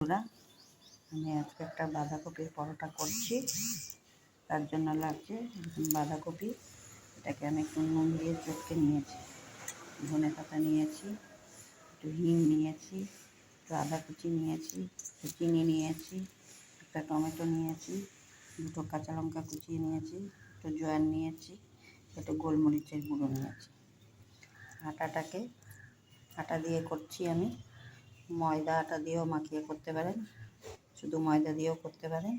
বন্ধুরা, আমি আজকে একটা বাঁধাকপির পরোটা করছি। তার জন্য লাগছে বাঁধাকপি। এটাকে আমি একটু নুন দিয়ে চটকে নিয়েছি, ধনে পাতা নিয়েছি, একটু হিং নিয়েছি, একটু আদা কুচি নিয়েছি, একটু চিনি নিয়েছি, একটা টমেটো নিয়েছি, দুটো কাঁচা লঙ্কা কুচিয়ে নিয়েছি, একটু জোয়ান নিয়েছি, একটু গোলমরিচের গুঁড়ো নিয়েছি। আটা দিয়ে করছি আমি। ময়দা আটা দিয়েও মাখিয়ে করতে পারেন, শুধু ময়দা দিয়েও করতে পারেন।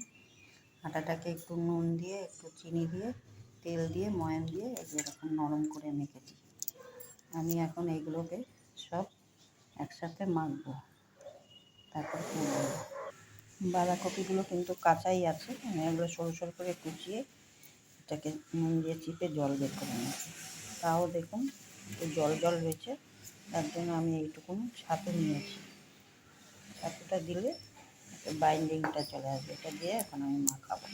আটাটাকে একটু নুন দিয়ে, একটু চিনি দিয়ে, তেল দিয়ে, ময়ান দিয়ে এরকম নরম করে মেখেছি। আমি এখন এগুলোকে সব একসাথে মাখবো, তারপর করবো। বাঁধাকপিগুলো কিন্তু কাঁচাই আছে, আমি এগুলো সরু সরু করে কুচিয়ে এটাকে নুন দিয়ে চিপে জল বের করে নিয়েছি। তাও দেখুন একটু জল জল রয়েছে, তার জন্য আমি এইটুকুন ছাতু নিয়েছি। ছাতুটা দিলে বাইন্ডিংটা চলে আসবে। এটা দিয়ে এখন আমি মাখাবো।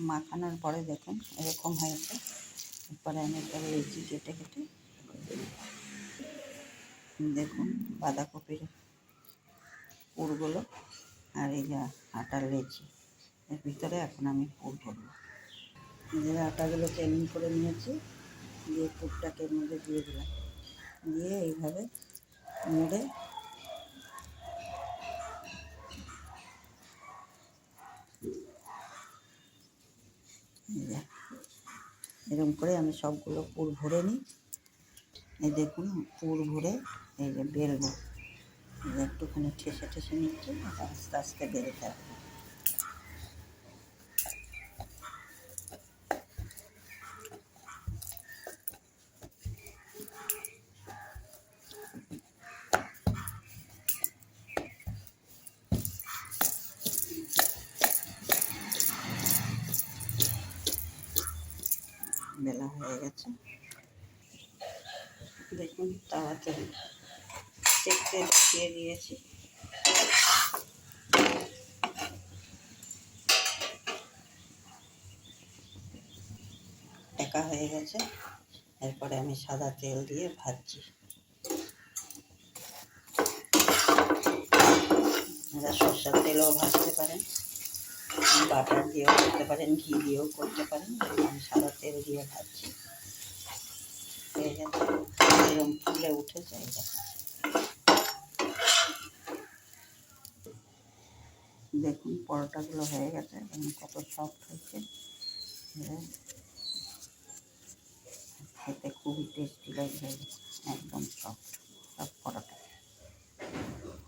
মাখানোর পরে দেখুন এরকম হয়েছে। এরপরে আমি এটা লেচি কেটে কেটে দেখুন বাঁধাকপির পুরগুলো আর এই যে আটার লেচি, এর ভিতরে এখন আমি পুর ভরবো। যে আটাগুলোকে এমনি করে নিয়েছি, দিয়ে পুরটাকে এর মধ্যে দিয়ে দিলাম, দিয়ে এইভাবে মুড়ে এরকম করে আমি সবগুলো পুর ভরে নিই। এই দেখুন পুর ভরে এই যে বেলবো, একটুখানি ঠেসে ঠেসে নিচ্ছি, আস্তে আস্তে বেরোতে হবে। বেলা হয়ে গেছে, দেখুন তাওয়াতে দেখতে দিয়ে দিয়েছি। একা হয়ে গেছে। এরপরে আমি সাদা তেল দিয়ে ভাজছি। আপনারা সরষের তেলেও ভাজতে পারেন, বাটার দিয়েও করতে পারেন, ঘি দিয়েও করতে পারেন। আমি সাদা তেল দিয়ে ভাজছি। হয়ে গেছে, এরকম ফুলে উঠেছে। দেখুন পরোটাগুলো হয়ে গেছে, কত সফট হয়েছে। খেতে খুবই টেস্টি লাগবে, একদম সফট সব পরোটা।